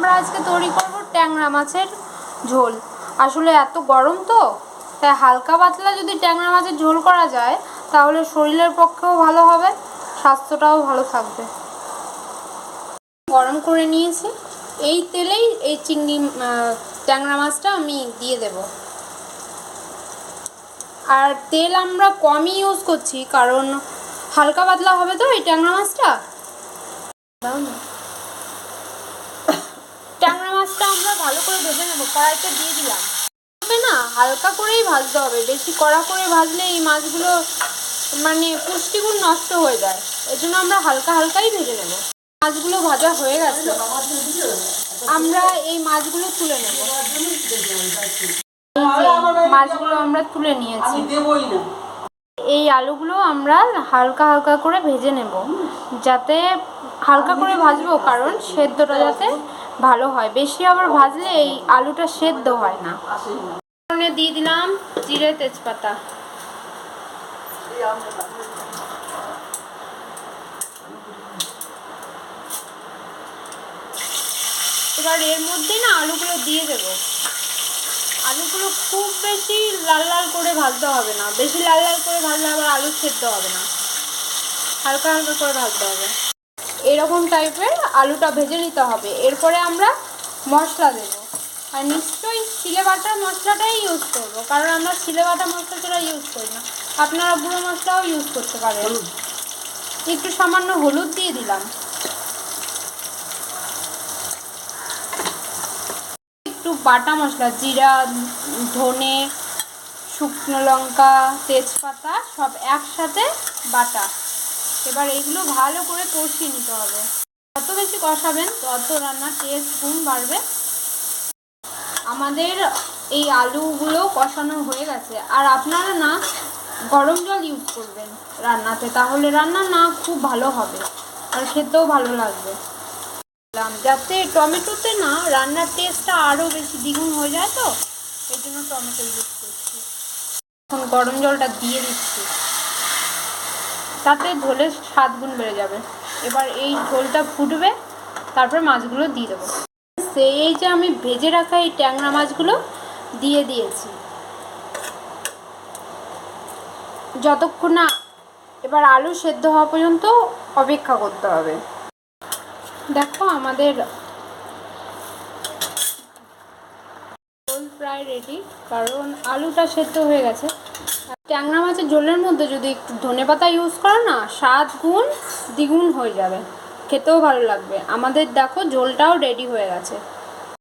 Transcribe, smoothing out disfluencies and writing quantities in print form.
আমরা আজকে তৈরি করব ট্যাংরা মাছের ঝোল। আসলে এত গরম তো, তাই হালকা পাতলা যদি ট্যাংরা মাছের ঝোল করা যায় তাহলে শরীরের পক্ষেও ভালো হবে, স্বাস্থ্যটাও ভালো থাকবে। গরম করে নিয়েছি, এই তেলেই এই ট্যাংরা মাছটা আমি দিয়ে দেব। আর তেল আমরা কমই ইউজ করছি, কারণ হালকা পাতলা হবে তো এই ট্যাংরা মাছটা। ট্যাংরা মাছটা আমরা ভালো করে ভেজে নেবো। কড়াইতে দিয়ে দিলাম, না হালকা করেই ভাজতে হবে, বেশি কড়া করে ভাজলে এই মাছগুলো মানে পুষ্টিগুণ নষ্ট হয়ে যায়। এই জন্য আমরা হালকা হালকাই ভেজে নেব। মাছগুলো ভাজা হয়ে গেছে, আমরা এই মাছগুলো তুলে নেব। মাছগুলো আমরা তুলে নিয়েছি। এই আলুগুলো আমরা হালকা হালকা করে ভেজে নেব, যাতে হালকা করে ভাজবো, কারণ সেদ্ধটা যাতে ভালো হয়। বেশি আবার ভাজলে এই আলুটা সেদ্ধ হয় না। দিয়ে দিলাম জিরে তেজপাতা। এবার এর মধ্যে না আলুগুলো দিয়ে দেব। আলুগুলো খুব বেশি লাল লাল করে ভাজতে হবে না, বেশি লাল লাল করে ভাজলে আবার আলু সেদ্ধ হবে না, হালকা হালকা করে ভাজতে হবে। এরকম টাইপের আলুটা ভেজে নিতে হবে। এরপরে আমরা মশলা দেব, আর নিশ্চয়ই সিলে বাটা মশলাটাই ইউজ করব, কারণ আমরা সিলে বাটা মশলা ছাড়া ইউজ করি না। আপনারা গুঁড়ো মশলাও ইউজ করতে পারেন। একটু সামান্য হলুদ দিয়ে দিলাম, একটু বাটা মশলা জিরা, ধনে, শুকনো লঙ্কা, তেজপাতা সব একসাথে বাটা। এবার এগুলো ভালো করে কষিয়ে নিতে হবে। যত বেশি কষাবেন তত রান্নার টেস্ট গুণ বাড়বে। আমাদের এই আলুগুলো কষানো হয়ে গেছে। আর আপনারা না গরম জল ইউজ করবেন রান্নাতে, তাহলে রান্না না খুব ভালো হবে আর খেতেও ভালো লাগবে। যাতে টমেটোতে না রান্নার টেস্টটা আরও বেশি দ্বিগুণ হয়ে যায়, তো এই জন্য টমেটো ইউজ করছি। এখন গরম জলটা দিয়ে দিচ্ছি, তাতে ঝোলের স্বাদ গুণ বেড়ে যাবে। এবার এই ঝোলটা ফুটবে, তারপর মাছগুলো দিয়ে দেবো। এই যে আমি ভেজে রাখা এই ট্যাংরা মাছগুলো দিয়ে দিয়েছি। যতক্ষণ না এবার আলু সেদ্ধ হওয়া পর্যন্ত অপেক্ষা করতে হবে। দেখো আমাদের ঝোল প্রায় রেডি, কারণ আলুটা সেদ্ধ হয়ে গেছে। ট্যাংরা মাছের ঝোলের মধ্যে যদি একটু ধনেপাতা ইউজ করো না, স্বাদ গুণ দ্বিগুণ হয়ে যাবে, খেতেও ভালো লাগবে। আমাদের দেখো ঝোলটাও রেডি হয়ে গেছে।